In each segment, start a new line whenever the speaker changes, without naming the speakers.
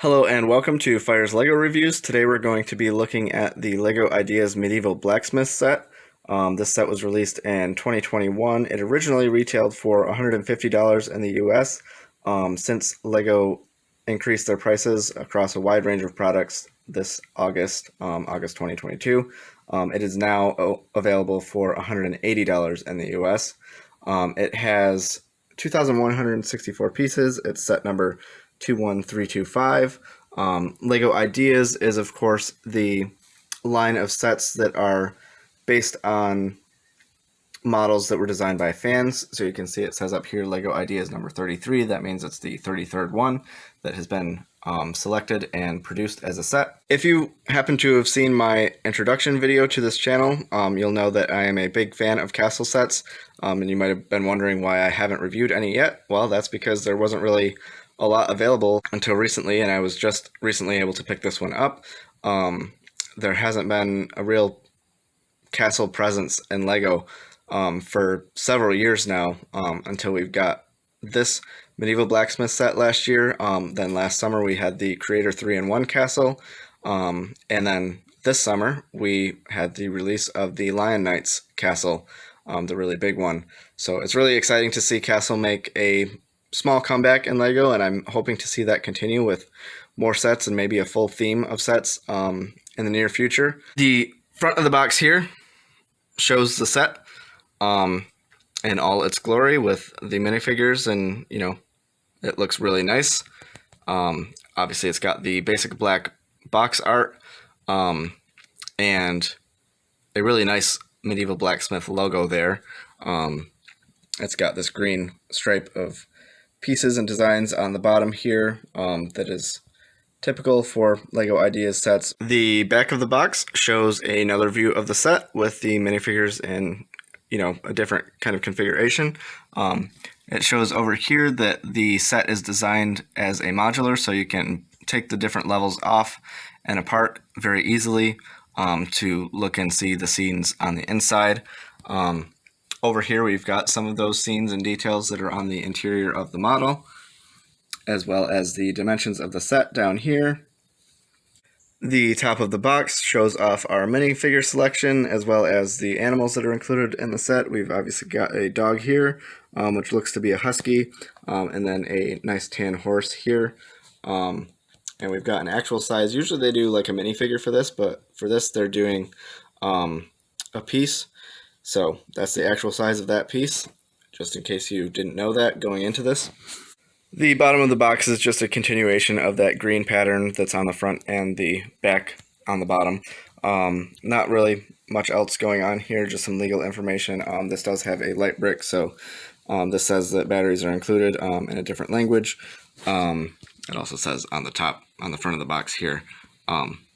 Hello and welcome to Phyre's LEGO Reviews. Today we're going to be looking at the LEGO Ideas Medieval Blacksmith set. This set was released in 2021. It originally retailed for $150 in the US. Since LEGO increased their prices across a wide range of products this August 2022, it is now available for $180 in the US. It has 2,164 pieces. It's set number 21325. LEGO Ideas is, of course, the line of sets that are based on models that were designed by fans. So you can see it says up here LEGO Ideas number 33. That means it's the 33rd one that has been selected and produced as a set. If you happen to have seen my introduction video to this channel, you'll know that I am a big fan of castle sets, and you might have been wondering why I haven't reviewed any yet. Well, that's because there wasn't really a lot available until recently, and I was just recently able to pick this one up. There hasn't been a real castle presence in LEGO for several years now, until we've got this Medieval Blacksmith set last year. Then last summer we had the Creator 3-in-1 castle, and then this summer we had the release of the Lion Knights castle, the really big one. So it's really exciting to see castle make a small comeback in LEGO, and I'm hoping to see that continue with more sets and maybe a full theme of sets in the near future. The front of the box here shows the set in all its glory with the minifigures, and it looks really nice. Obviously it's got the basic black box art and a really nice Medieval Blacksmith logo there. It's got this green stripe of pieces and designs on the bottom here that is typical for LEGO Ideas sets. The back of the box shows another view of the set with the minifigures in a different kind of configuration. It shows over here that the set is designed as a modular, so you can take the different levels off and apart very easily to look and see the scenes on the inside. Over here we've got some of those scenes and details that are on the interior of the model, as well as the dimensions of the set down here. The top of the box shows off our minifigure selection, as well as the animals that are included in the set. We've obviously got a dog here, which looks to be a husky, and then a nice tan horse here. And we've got an actual size. Usually they do like a minifigure for this, but for this they're doing a piece. So that's the actual size of that piece, just in case you didn't know that going into this. The bottom of the box is just a continuation of that green pattern that's on the front and the back on the bottom. Not really much else going on here, just some legal information. This does have a light brick, so this says that batteries are included in a different language. It also says on the top, on the front of the box here,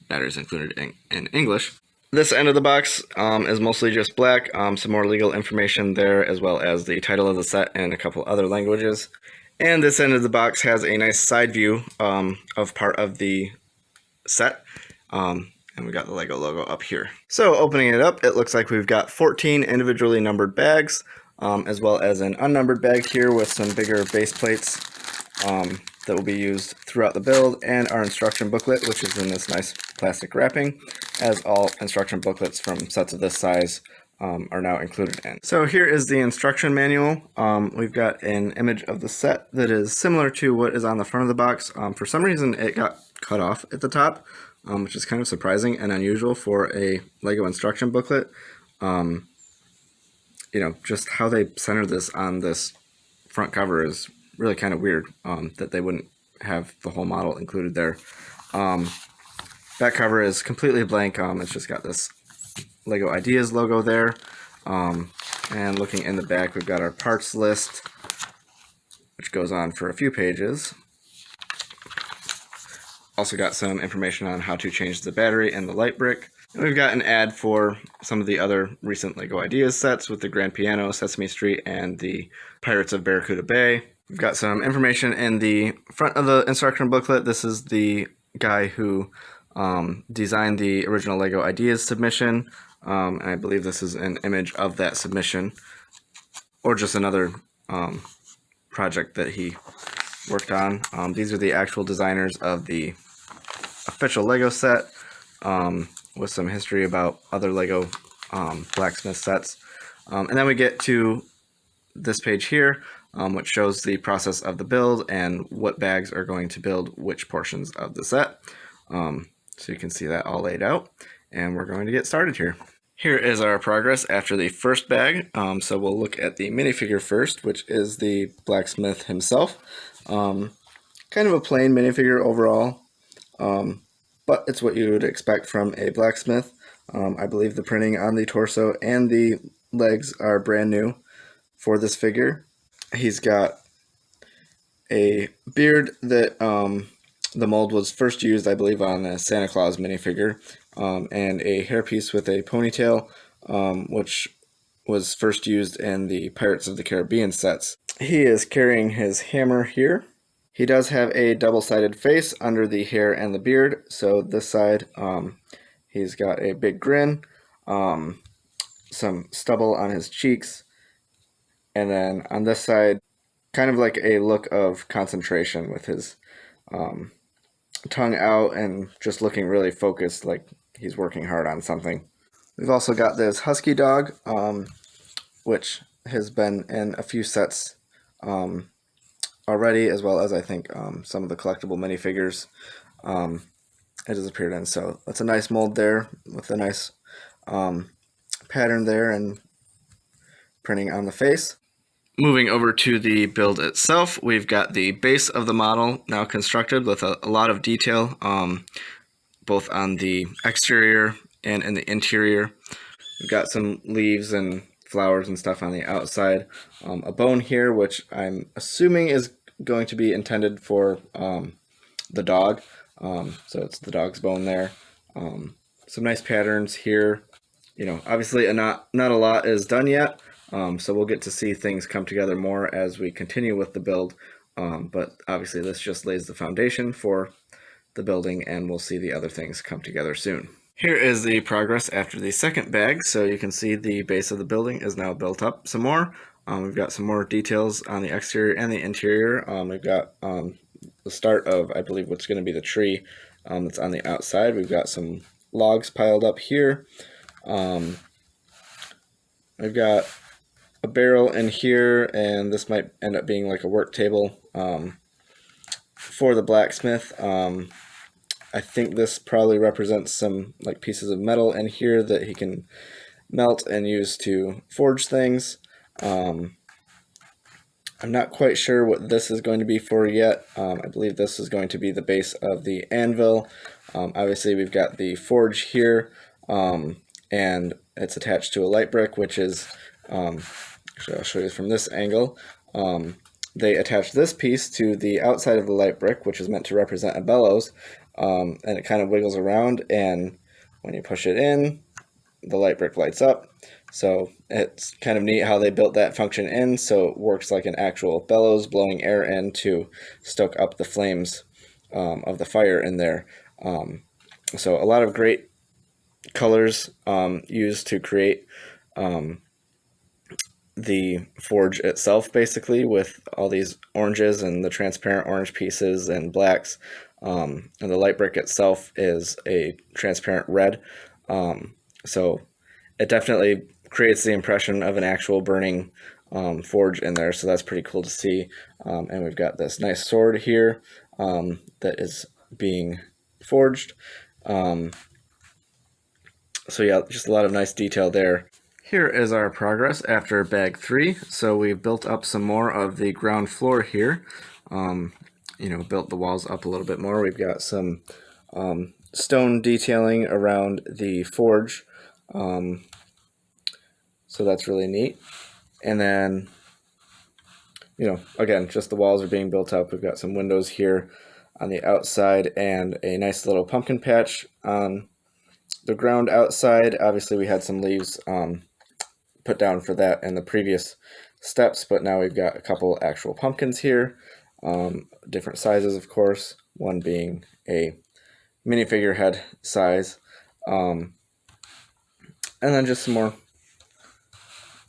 batteries included in English. This end of the box is mostly just black, some more legal information there, as well as the title of the set and a couple other languages. And this end of the box has a nice side view of part of the set, and we got the LEGO logo up here. So opening it up, it looks like we've got 14 individually numbered bags, as well as an unnumbered bag here with some bigger base plates that will be used throughout the build, and our instruction booklet, which is in this nice plastic wrapping, as all instruction booklets from sets of this size are now included in. So here is the instruction manual. We've got an image of the set that is similar to what is on the front of the box. For some reason it got cut off at the top, which is kind of surprising and unusual for a LEGO instruction booklet. Just how they centered this on this front cover is really kind of weird, that they wouldn't have the whole model included there. Back cover is completely blank. It's just got this LEGO Ideas logo there. And looking in the back, we've got our parts list, which goes on for a few pages. Also got some information on how to change the battery and the light brick. And we've got an ad for some of the other recent LEGO Ideas sets with the Grand Piano, Sesame Street, and the Pirates of Barracuda Bay. We've got some information in the front of the instruction booklet. This is the guy who designed the original LEGO Ideas submission. And I believe this is an image of that submission, or just another project that he worked on. These are the actual designers of the official Lego set, with some history about other Lego blacksmith sets. And then we get to this page here, which shows the process of the build and what bags are going to build which portions of the set. So you can see that all laid out, and we're going to get started here. Here is our progress after the first bag. So we'll look at the minifigure first, which is the blacksmith himself. Kind of a plain minifigure overall, but it's what you would expect from a blacksmith. I believe the printing on the torso and the legs are brand new for this figure. He's got a beard that the mold was first used, I believe, on a Santa Claus minifigure, and a hairpiece with a ponytail, which was first used in the Pirates of the Caribbean sets. He is carrying his hammer here. He does have a double-sided face under the hair and the beard. So this side, he's got a big grin, some stubble on his cheeks, and then on this side, kind of like a look of concentration with his tongue out and just looking really focused, like he's working hard on something. We've also got this husky dog, which has been in a few sets already, as well as I think some of the collectible minifigures it has appeared in. So that's a nice mold there with a nice pattern there and printing on the face. Moving over to the build itself, we've got the base of the model now constructed with a lot of detail, both on the exterior and in the interior. We've got some leaves and flowers and stuff on the outside. A bone here, which I'm assuming is going to be intended for the dog. So it's the dog's bone there. Some nice patterns here. You know, obviously not a lot is done yet. So we'll get to see things come together more as we continue with the build. But obviously this just lays the foundation for the building, and we'll see the other things come together soon. Here is the progress after the second bag. So you can see the base of the building is now built up some more. We've got some more details on the exterior and the interior. We've got the start of, I believe, what's going to be the tree that's on the outside. We've got some logs piled up here. We've got a barrel in here, and this might end up being like a work table for the blacksmith. I think this probably represents some like pieces of metal in here that he can melt and use to forge things. I'm not quite sure what this is going to be for yet. I believe this is going to be the base of the anvil. Obviously we've got the forge here, and it's attached to a light brick, which is, actually I'll show you from this angle. They attach this piece to the outside of the light brick, which is meant to represent a bellows, and it kind of wiggles around, and when you push it in, the light brick lights up. So it's kind of neat how they built that function in, so it works like an actual bellows blowing air in to stoke up the flames of the fire in there. So a lot of great colors used to create the forge itself, basically, with all these oranges and the transparent orange pieces and blacks. And the light brick itself is a transparent red. So it definitely creates the impression of an actual burning forge in there. So that's pretty cool to see. And we've got this nice sword here that is being forged. So yeah, just a lot of nice detail there. Here is our progress after bag 3. So we've built up some more of the ground floor here. Built the walls up a little bit more. We've got some stone detailing around the forge. So that's really neat. And then, again, just the walls are being built up. We've got some windows here on the outside and a nice little pumpkin patch on the ground outside. Obviously we had some leaves put down for that in the previous steps, but now we've got a couple actual pumpkins here, different sizes, of course, one being a minifigure head size, and then just some more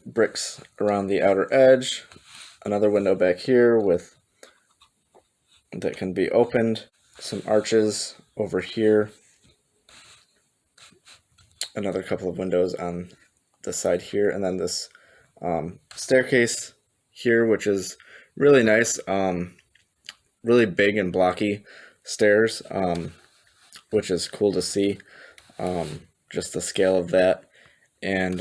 bricks around the outer edge, another window back here with that can be opened, some arches over here, another couple of windows on the side here, and then this staircase here, which is really nice, really big and blocky stairs, which is cool to see, just the scale of that. And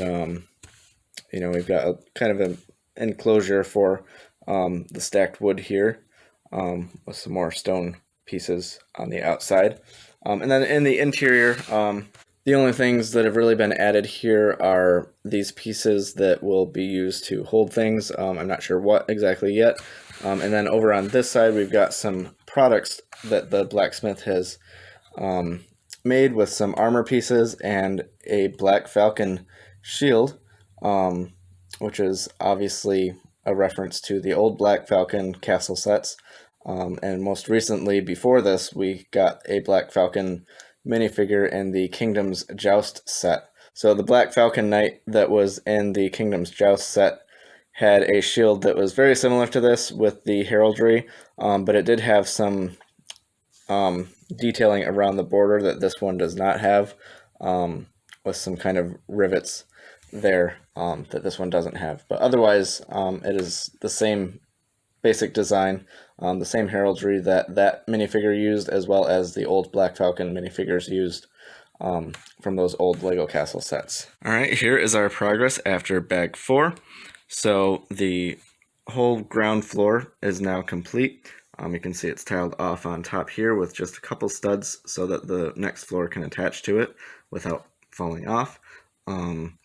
you know, we've got a kind of an enclosure for the stacked wood here, with some more stone pieces on the outside. And then in the interior, the only things that have really been added here are these pieces that will be used to hold things. I'm not sure what exactly yet. And then over on this side, we've got some products that the blacksmith has made with some armor pieces and a Black Falcon shield, which is obviously a reference to the old Black Falcon castle sets. And most recently, before this, we got a Black Falcon minifigure in the Kingdom's Joust set. So the Black Falcon Knight that was in the Kingdom's Joust set had a shield that was very similar to this with the heraldry, but it did have some detailing around the border that this one does not have, with some kind of rivets there that this one doesn't have. But otherwise, it is the same basic design, the same heraldry that minifigure used, as well as the old Black Falcon minifigures used from those old Lego castle sets. All right, here is our progress after bag 4. So the whole ground floor is now complete. You can see it's tiled off on top here with just a couple studs so that the next floor can attach to it without falling off. And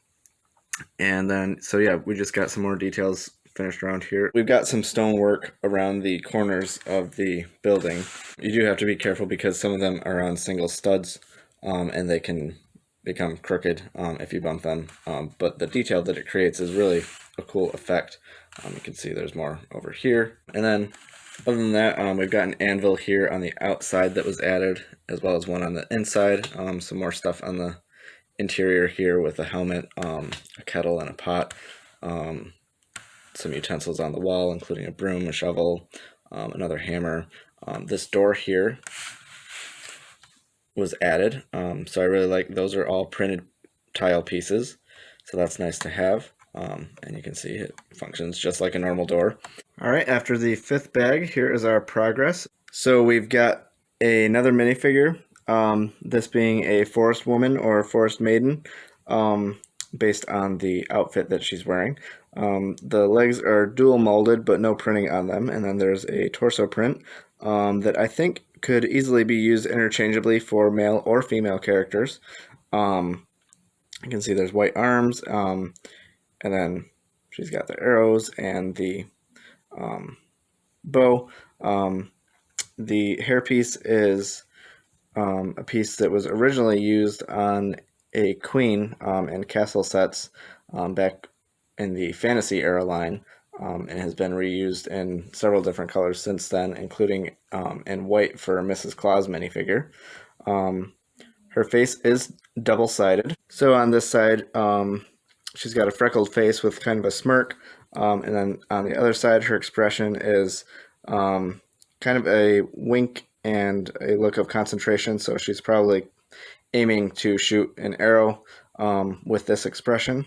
then, so yeah, we just got some more details finished around here. We've got some stonework around the corners of the building. You do have to be careful because some of them are on single studs, and they can become crooked if you bump them. But the detail that it creates is really a cool effect. You can see there's more over here. And then other than that, we've got an anvil here on the outside that was added, as well as one on the inside. Some more stuff on the interior here with a helmet, a kettle, and a pot. Some utensils on the wall, including a broom, a shovel, another hammer. This door here was added, so I really like, those are all printed tile pieces, so that's nice to have. And you can see it functions just like a normal door. All right, after the 5th bag, here is our progress. So we've got another minifigure, this being a forest woman or forest maiden, based on the outfit that she's wearing. The legs are dual molded, but no printing on them. And then there's a torso print that I think could easily be used interchangeably for male or female characters. You can see there's white arms, and then she's got the arrows and the bow. The hairpiece is a piece that was originally used on a queen in castle sets back in the fantasy era line, and has been reused in several different colors since then, including in white for Mrs. Claus minifigure. Her face is double-sided. So on this side, she's got a freckled face with kind of a smirk, and then on the other side, her expression is kind of a wink and a look of concentration, so she's probably aiming to shoot an arrow with this expression.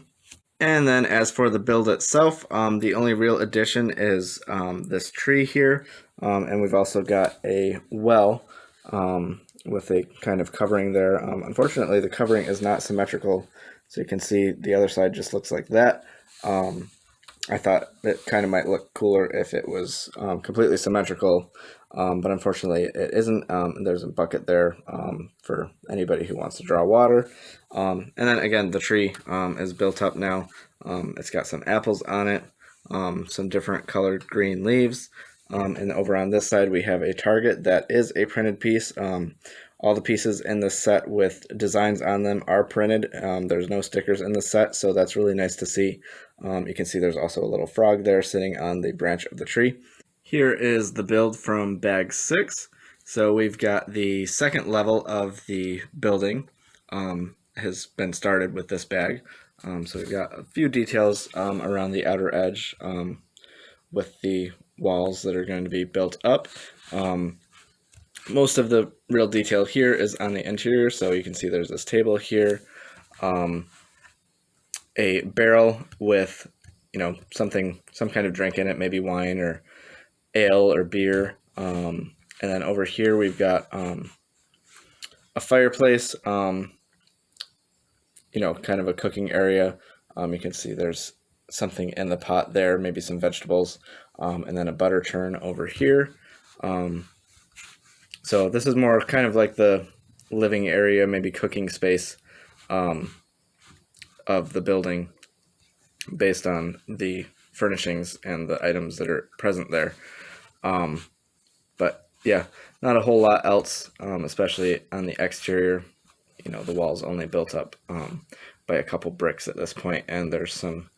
And then as for the build itself, the only real addition is this tree here, and we've also got a well with a kind of covering there. Unfortunately, the covering is not symmetrical, so you can see the other side just looks like that. I thought it kind of might look cooler if it was completely symmetrical, but unfortunately it isn't. There's a bucket there for anybody who wants to draw water. And then again, the tree is built up now. It's got some apples on it, some different colored green leaves. And over on this side, we have a target that is a printed piece. All the pieces in this set with designs on them are printed. There's no stickers in the set, so that's really nice to see. You can see there's also a little frog there sitting on the branch of the tree. Here is the build from bag 6. So we've got the second level of the building has been started with this bag. So we've got a few details around the outer edge with the walls that are going to be built up. Most of the real detail here is on the interior, so you can see there's this table here, a barrel with, some kind of drink in it, maybe wine or ale or beer. And then over here we've got a fireplace, kind of a cooking area. You can see there's something in the pot there, maybe some vegetables, and then a butter churn over here. So this is more kind of like the living area, maybe cooking space of the building based on the furnishings and the items that are present there. But yeah, not a whole lot else, especially on the exterior. The wall's only built up by a couple bricks at this point, and there's some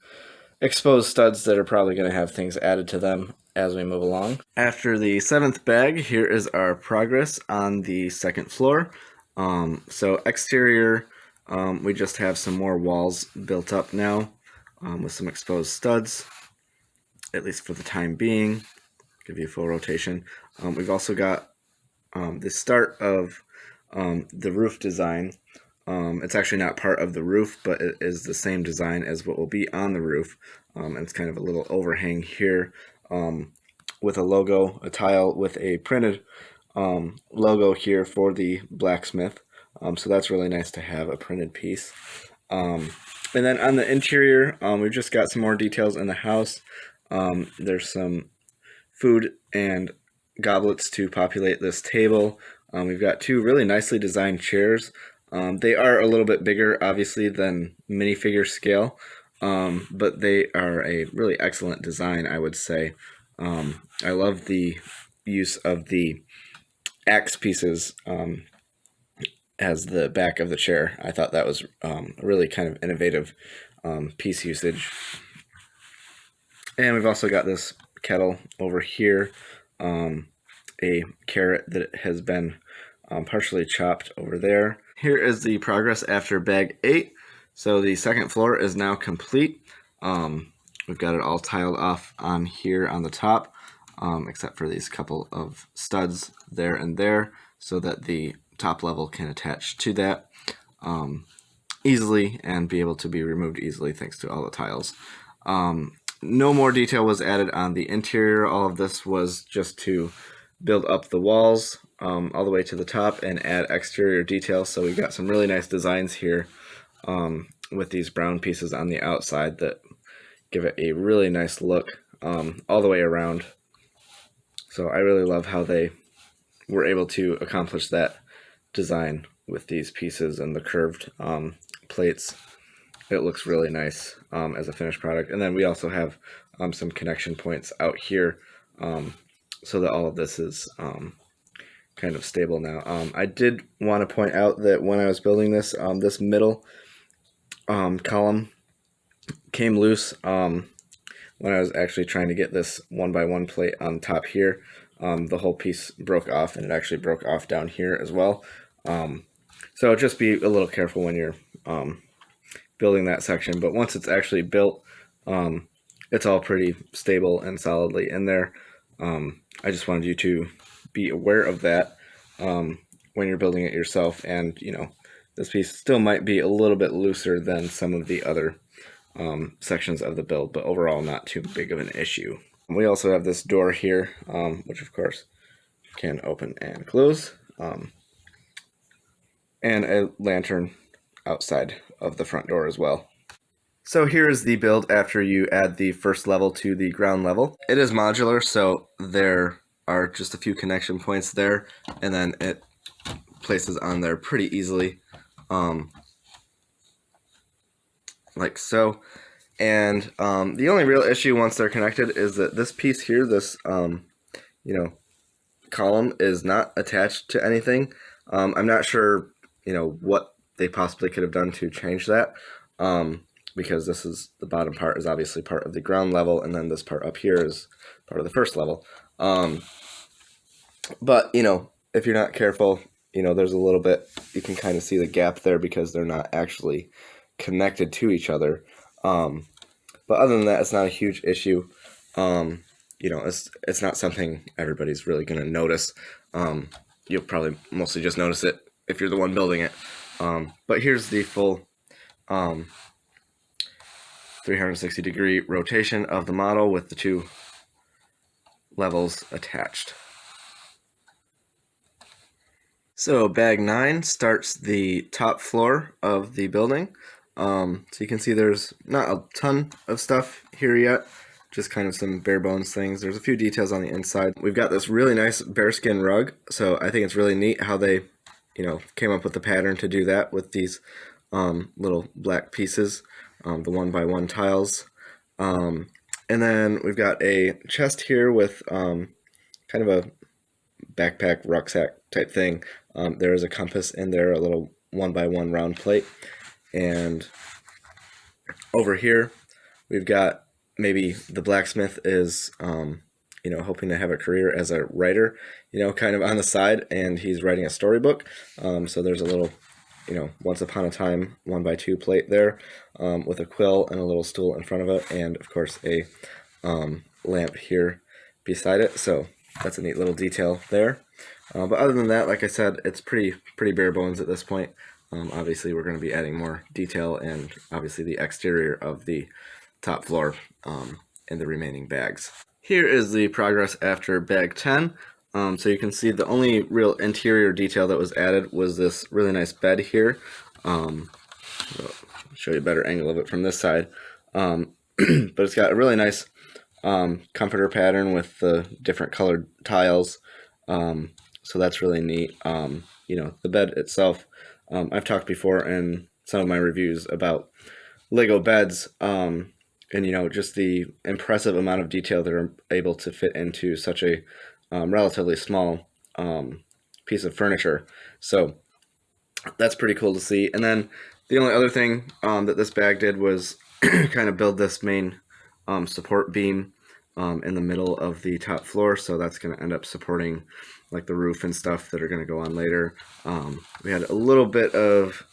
exposed studs that are probably going to have things added to them as we move along. After the 7th bag, here is our progress on the 2nd floor. So exterior, we just have some more walls built up now with some exposed studs, at least for the time being. Give you a full rotation. We've also got the start of the roof design. It's actually not part of the roof, but it is the same design as what will be on the roof. And it's kind of a little overhang here with a logo, a tile with a printed logo here for the blacksmith. So that's really nice to have a printed piece. And then on the interior, we've just got some more details in the house. There's some food and goblets to populate this table. We've got 2 really nicely designed chairs. They are a little bit bigger, obviously, than minifigure scale, but they are a really excellent design, I would say. I love the use of the axe pieces as the back of the chair. I thought that was really kind of innovative piece usage. And we've also got this kettle over here, a carrot that has been partially chopped over there. Here is the progress after bag 8. So the 2nd floor is now complete. We've got it all tiled off on here on the top, except for these couple of studs there and there, so that the top level can attach to that easily and be able to be removed easily thanks to all the tiles. No more detail was added on the interior. All of this was just to build up the walls all the way to the top and add exterior details. So we've got some really nice designs here with these brown pieces on the outside that give it a really nice look all the way around. So I really love how they were able to accomplish that design with these pieces and the curved plates. It looks really nice as a finished product. And then we also have some connection points out here so that all of this is kind of stable now. I did want to point out that when I was building this, this middle column came loose when I was actually trying to get this 1x1 plate on top here. The whole piece broke off, and it actually broke off down here as well. So just be a little careful when you're building that section. But once it's actually built, it's all pretty stable and solidly in there. I just wanted you to be aware of that when you're building it yourself. And, this piece still might be a little bit looser than some of the other sections of the build, but overall not too big of an issue. We also have this door here, which of course can open and close, and a lantern outside of the front door as well. So here is the build after you add the first level to the ground level. It is modular, so there are just a few connection points there, and then it places on there pretty easily, like so. And the only real issue once they're connected is that this piece here, this column, is not attached to anything. I'm not sure what they possibly could have done to change that, because this is, the bottom part is obviously part of the ground level, and then this part up here is part of the first level. But if you're not careful, there's a little bit, you can kind of see the gap there because they're not actually connected to each other. But other than that, it's not a huge issue. you know, it's not something everybody's really going to notice. You'll probably mostly just notice it if you're the one building it. But here's the full 360-degree rotation of the model with the two levels attached. So bag 9 starts the top floor of the building. So you can see there's not a ton of stuff here yet, just kind of some bare bones things. There's a few details on the inside. We've got this really nice bearskin rug, so I think it's really neat how they, you know, came up with the pattern to do that with these little black pieces, the 1x1 tiles. And then we've got a chest here with kind of a backpack rucksack type thing. There is a compass in there, a little 1x1 round plate, and over here we've got maybe the blacksmith is you know, hoping to have a career as a writer, you know, kind of on the side, and he's writing a storybook. So there's a little, you know, once upon a time 1x2 plate there, with a quill and a little stool in front of it, and of course a lamp here beside it. So that's a neat little detail there. But other than that, like I said, it's pretty bare bones at this point. Obviously, we're going to be adding more detail and obviously the exterior of the top floor in the remaining bags. Here is the progress after bag 10. So you can see the only real interior detail that was added was this really nice bed here. I'll show you a better angle of it from this side. But it's got a really nice comforter pattern with the different colored tiles. So that's really neat. You know, the bed itself, I've talked before in some of my reviews about Lego beds, and you know, just the impressive amount of detail that are able to fit into such a relatively small piece of furniture. So that's pretty cool to see. And then the only other thing that this bag did was kind of build this main support beam in the middle of the top floor. So that's going to end up supporting like the roof and stuff that are going to go on later. We had a little bit of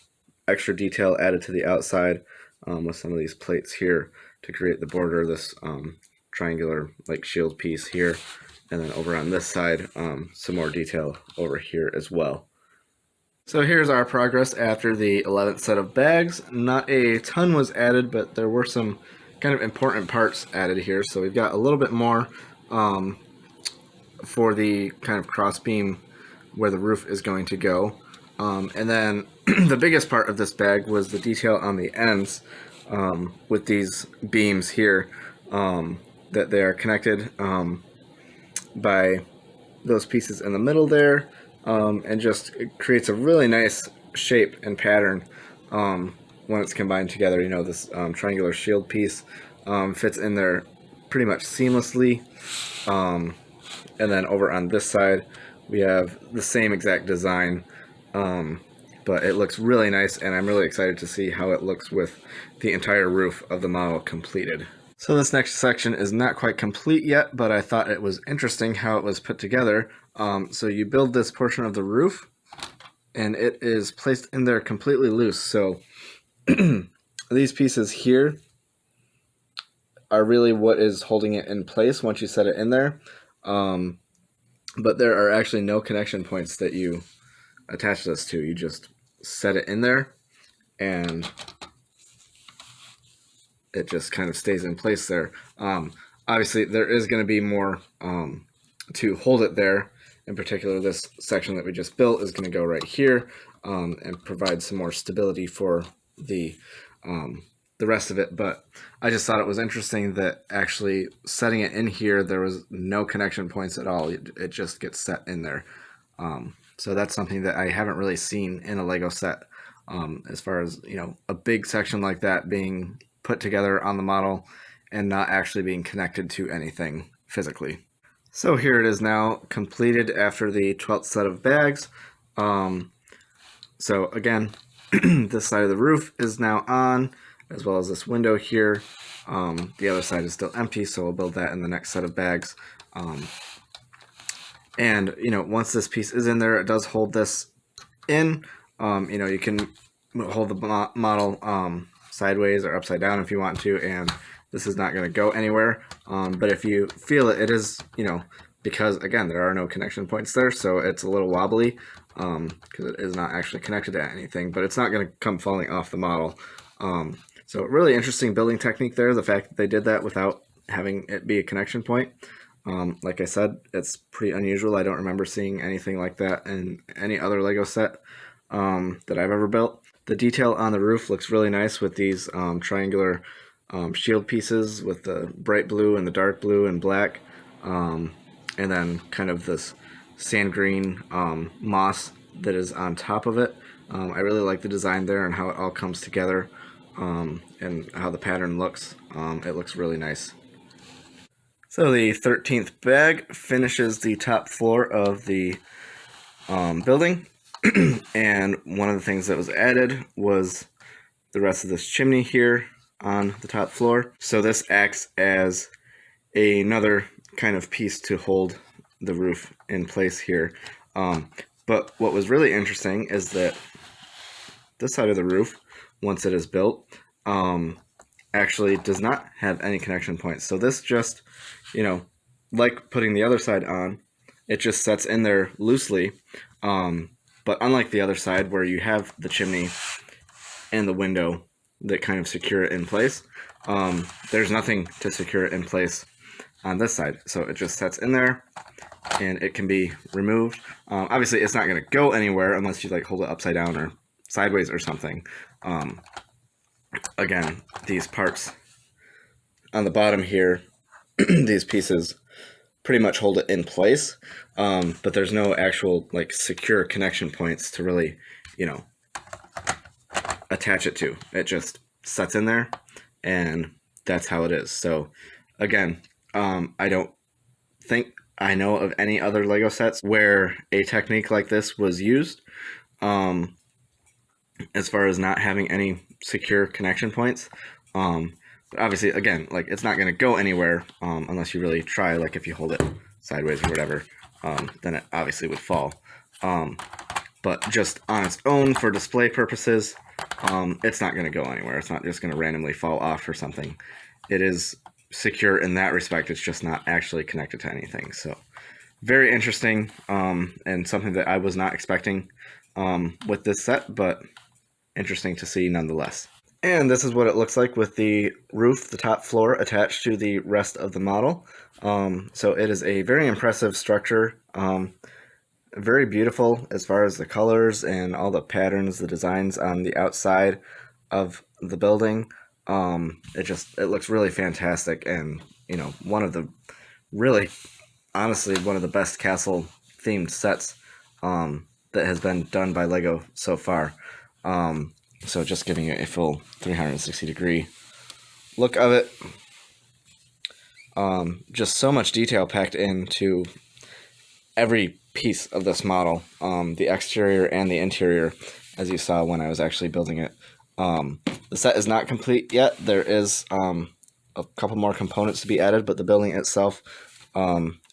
extra detail added to the outside with some of these plates here to create the border of this triangular like shield piece here. And then over on this side, some more detail over here as well. So here's our progress after the 11th set of bags. Not a ton was added, but there were some kind of important parts added here. So we've got a little bit more for the kind of cross beam where the roof is going to go. And then the biggest part of this bag was the detail on the ends with these beams here, that they are connected by those pieces in the middle there, and just it creates a really nice shape and pattern when it's combined together. You know, this triangular shield piece fits in there pretty much seamlessly. And then over on this side, we have the same exact design, but it looks really nice, and I'm really excited to see how it looks with the entire roof of the model completed. So this next section is not quite complete yet, but I thought it was interesting how it was put together. So you build this portion of the roof, and it is placed in there completely loose. So these pieces here are really what is holding it in place once you set it in there. But there are actually no connection points that you attach this to. You just set it in there, and it just kind of stays in place there. Obviously, there is going to be more to hold it there. In particular, this section that we just built is going to go right here and provide some more stability for the rest of it. But I just thought it was interesting that actually setting it in here, there was no connection points at all. It just gets set in there. So that's something that I haven't really seen in a Lego set, as far as, you know, a big section like that being put together on the model and not actually being connected to anything physically. So here it is now completed after the 12th set of bags. So again, this side of the roof is now on, as well as this window here. The other side is still empty, so we'll build that in the next set of bags. And, you know, once this piece is in there, it does hold this in. You know, you can hold the model sideways or upside down if you want to, and this is not going to go anywhere. But if you feel it, it is, because again, there are no connection points there, so it's a little wobbly because it is not actually connected to anything, but it's not going to come falling off the model. So really interesting building technique there, the fact that they did that without having it be a connection point. Like I said, it's pretty unusual. I don't remember seeing anything like that in any other Lego set that I've ever built. The detail on the roof looks really nice with these triangular shield pieces with the bright blue and the dark blue and black, and then kind of this sand green moss that is on top of it. I really like the design there and how it all comes together, and how the pattern looks. It looks really nice. So the 13th bag finishes the top floor of the building, and one of the things that was added was the rest of this chimney here on the top floor. So this acts as another kind of piece to hold the roof in place here. But what was really interesting is that this side of the roof, once it is built, actually does not have any connection points. So this just, like putting the other side on, it just sets in there loosely. But unlike the other side where you have the chimney and the window that kind of secure it in place, there's nothing to secure it in place on this side. So it just sets in there and it can be removed. Obviously it's not going to go anywhere unless you hold it upside down or sideways or something. Again, these parts on the bottom here, these pieces pretty much hold it in place, but there's no actual secure connection points to really, attach it to. It just sets in there, and that's how it is. So again, I don't think I know of any other Lego sets where a technique like this was used, as far as not having any secure connection points. But obviously, again, it's not going to go anywhere unless you really try. If you hold it sideways or whatever, then it obviously would fall. But just on its own for display purposes, it's not going to go anywhere. It's not just going to randomly fall off or something. It is secure in that respect. It's just not actually connected to anything. So very interesting, and something that I was not expecting with this set, but interesting to see nonetheless. And this is what it looks like with the roof, the top floor, attached to the rest of the model. So it is a very impressive structure, very beautiful as far as the colors and all the patterns, the designs on the outside of the building. It looks really fantastic, and one of the honestly one of the best castle themed sets that has been done by Lego so far. So just giving it a full 360-degree look of it. Just so much detail packed into every piece of this model, the exterior and the interior, as you saw when I was actually building it. The set is not complete yet. There is a couple more components to be added, but the building itself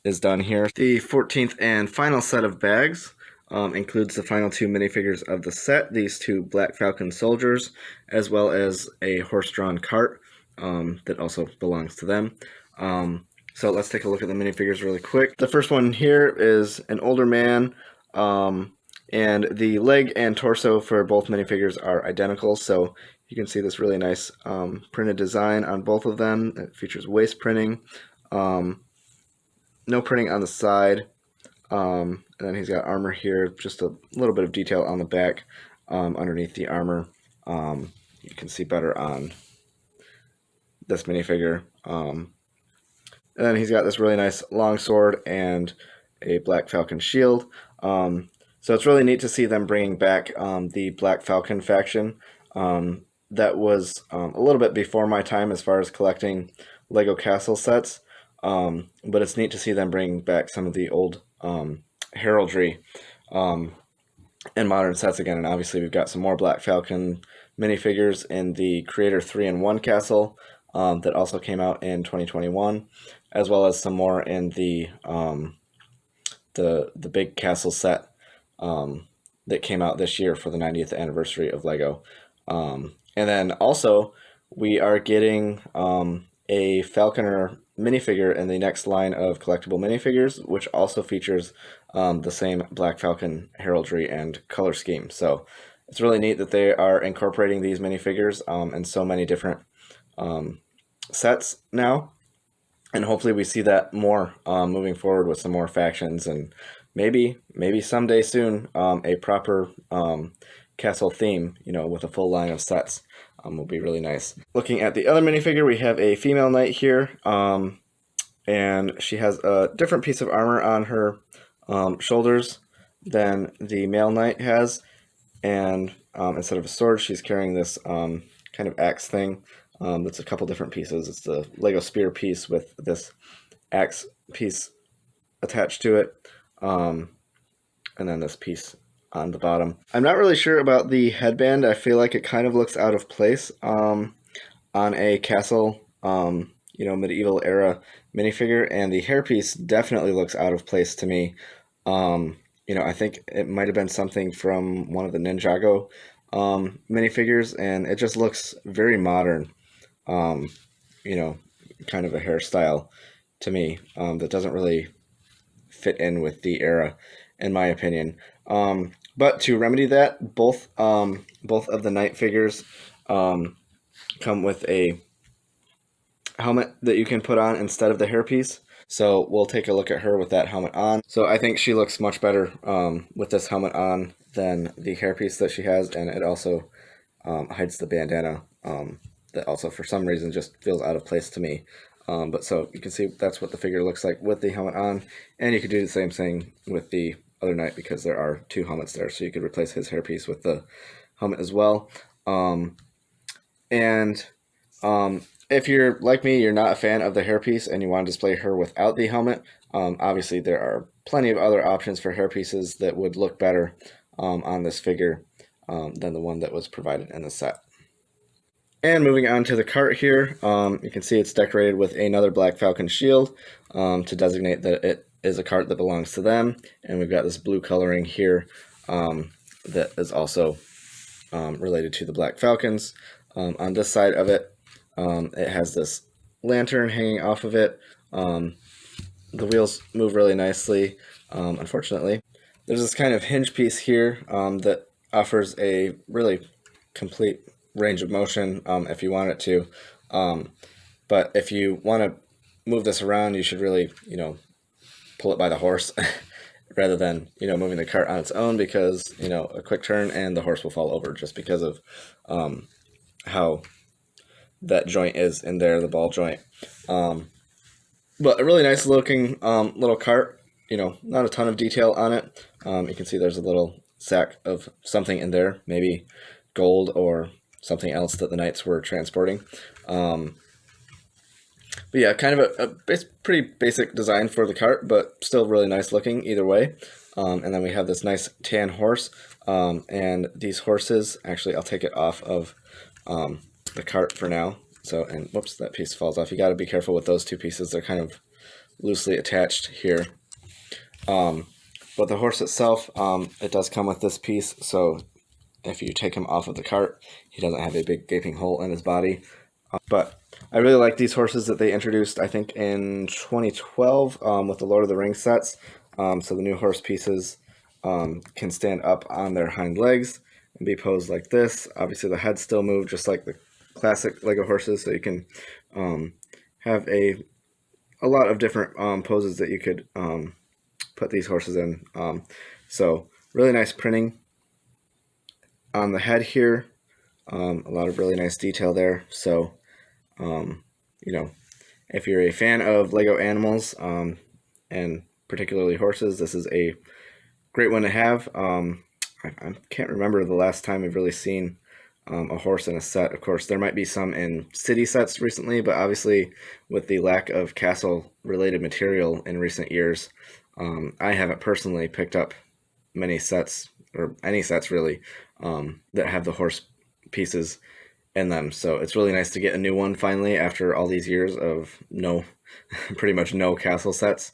is done here. The 14th and final set of bags includes the final two minifigures of the set, these two Black Falcon soldiers, as well as a horse-drawn cart that also belongs to them. So let's take a look at the minifigures really quick. The first one here is an older man, and the leg and torso for both minifigures are identical, so you can see this really nice printed design on both of them. It features waist printing, no printing on the side, and then he's got armor here, just a little bit of detail on the back underneath the armor. You can see better on this minifigure. And then he's got this really nice long sword and a Black Falcon shield. So it's really neat to see them bringing back the Black Falcon faction. That was a little bit before my time as far as collecting Lego Castle sets. But it's neat to see them bring back some of the old heraldry in modern sets again. And obviously we've got some more Black Falcon minifigures in the Creator 3-in-1 Castle that also came out in 2021, as well as some more in the big castle set that came out this year for the 90th anniversary of Lego. And then also we are getting a Falconer minifigure in the next line of collectible minifigures, which also features the same Black Falcon heraldry and color scheme. So it's really neat that they are incorporating these minifigures in so many different sets now. And hopefully we see that more moving forward with some more factions, and maybe someday soon a proper castle theme, with a full line of sets will be really nice. Looking at the other minifigure, we have a female knight here, and she has a different piece of armor on her shoulders than the male knight has, and instead of a sword, she's carrying this kind of axe thing. That's a couple different pieces. It's the Lego spear piece with this axe piece attached to it, and then this piece on the bottom. I'm not really sure about the headband. I feel like it kind of looks out of place on a castle, medieval era minifigure, and the hairpiece definitely looks out of place to me. I think it might have been something from one of the Ninjago minifigures, and it just looks very modern. Kind of a hairstyle to me that doesn't really fit in with the era, in my opinion. But to remedy that, both of the knight figures come with a helmet that you can put on instead of the hairpiece. So we'll take a look at her with that helmet on. So I think she looks much better with this helmet on than the hairpiece that she has, and it also hides the bandana that also for some reason just feels out of place to me. But so you can see that's what the figure looks like with the helmet on, and you could do the same thing with the other knight because there are two helmets there, so you could replace his hairpiece with the helmet as well. If you're like me, you're not a fan of the hairpiece and you want to display her without the helmet, obviously there are plenty of other options for hairpieces that would look better on this figure than the one that was provided in the set. And moving on to the cart here, you can see it's decorated with another Black Falcon shield to designate that it is a cart that belongs to them. And we've got this blue coloring here that is also related to the Black Falcons. On this side of it, it has this lantern hanging off of it. The wheels move really nicely, unfortunately. There's this kind of hinge piece here that offers a really complete range of motion if you want it to. But if you want to move this around, you should really, pull it by the horse rather than, moving the cart on its own, because, a quick turn and the horse will fall over just because of how that joint is in there, the ball joint. But a really nice looking little cart, not a ton of detail on it. You can see there's a little sack of something in there, maybe gold or something else that the knights were transporting. But yeah, kind of a pretty basic design for the cart, but still really nice looking either way. And then we have this nice tan horse, and these horses, actually I'll take it off of the cart for now. So, and whoops, that piece falls off. You got to be careful with those two pieces. They're kind of loosely attached here. But the horse itself, it does come with this piece, so if you take him off of the cart, he doesn't have a big gaping hole in his body. But I really like these horses that they introduced, I think, in 2012 with the Lord of the Rings sets. So the new horse pieces can stand up on their hind legs and be posed like this. Obviously, the heads still move just like the classic Lego horses, so you can have a lot of different poses that you could put these horses in. So really nice printing on the head here, a lot of really nice detail there. So if you're a fan of Lego animals and particularly horses, this is a great one to have. I can't remember the last time I've really seen a horse in a set. Of course, there might be some in city sets recently, but obviously with the lack of castle-related material in recent years, I haven't personally picked up many sets, or any sets really, that have the horse pieces in them. So it's really nice to get a new one finally after all these years of pretty much no castle sets.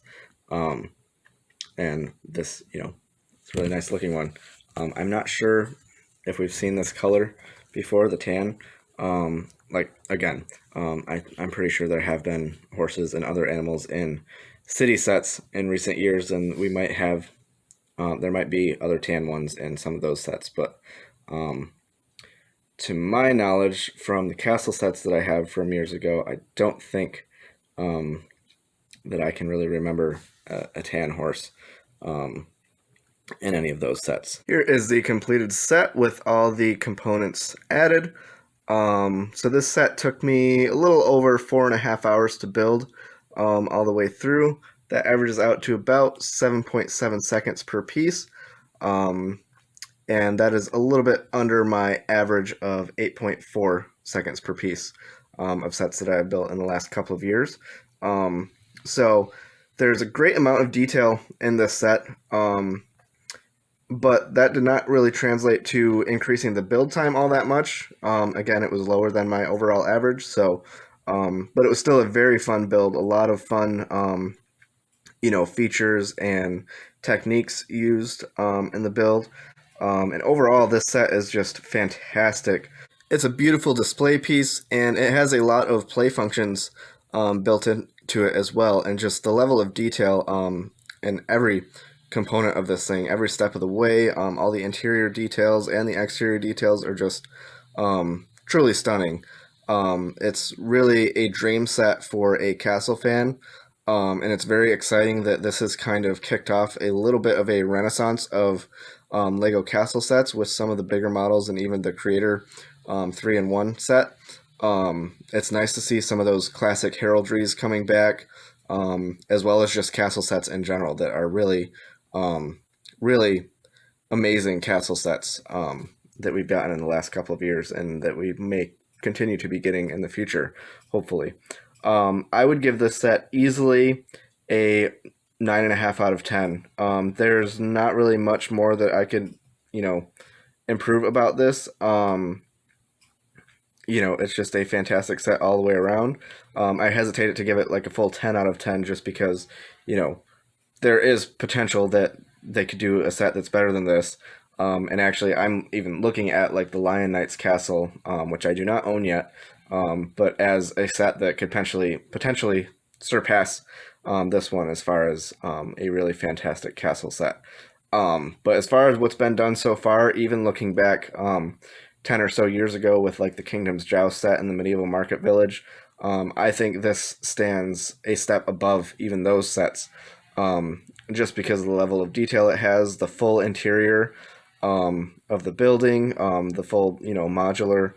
And this, it's a really nice looking one. I'm not sure if we've seen this color before, the tan. like, again, I'm pretty sure there have been horses and other animals in city sets in recent years, and we might have, there might be other tan ones in some of those sets, but to my knowledge, from the castle sets that I have from years ago, I don't think that I can really remember a tan horse in any of those sets. Here is the completed set with all the components added. So this set took me a little over 4.5 hours to build all the way through. That averages out to about 7.7 seconds per piece. And that is a little bit under my average of 8.4 seconds per piece of sets that I've built in the last couple of years. So there's a great amount of detail in this set, but that did not really translate to increasing the build time all that much. Again, it was lower than my overall average, so but it was still a very fun build, a lot of fun features and techniques used in the build. And overall, this set is just fantastic. It's a beautiful display piece, and it has a lot of play functions built into it as well. And just the level of detail in every component of this thing, every step of the way, all the interior details and the exterior details are just truly stunning. It's really a dream set for a castle fan. And it's very exciting that this has kind of kicked off a little bit of a renaissance of Lego castle sets with some of the bigger models and even the Creator 3-in-1 set. It's nice to see some of those classic heraldries coming back, as well as just castle sets in general that are really, really amazing castle sets that we've gotten in the last couple of years and that we may continue to be getting in the future, hopefully. I would give this set easily a 9.5 out of 10. There's not really much more that I could, improve about this. It's just a fantastic set all the way around. I hesitated to give it like a full 10 out of 10 just because, there is potential that they could do a set that's better than this. And actually, I'm even looking at like the Lion Knight's Castle, which I do not own yet, but as a set that could potentially surpass this one as far as a really fantastic castle set. But as far as what's been done so far, even looking back 10 or so years ago with like the Kingdom's Joust set and the Medieval Market Village, I think this stands a step above even those sets, just because of the level of detail it has, the full interior of the building, the full modular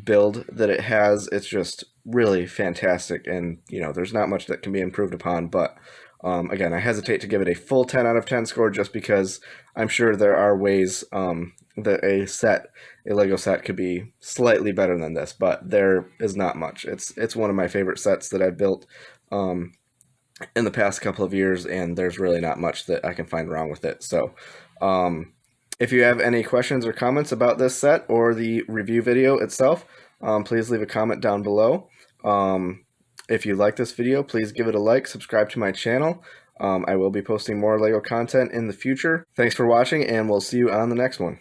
build that it has. It's just really fantastic, and there's not much that can be improved upon, but again, I hesitate to give it a full 10 out of 10 score just because I'm sure there are ways that a Lego set could be slightly better than this, but there is not much. It's one of my favorite sets that I've built in the past couple of years, and there's really not much that I can find wrong with it. So if you have any questions or comments about this set or the review video itself, please leave a comment down below. If you like this video, please give it a like, subscribe to my channel. I will be posting more Lego content in the future. Thanks for watching, and we'll see you on the next one.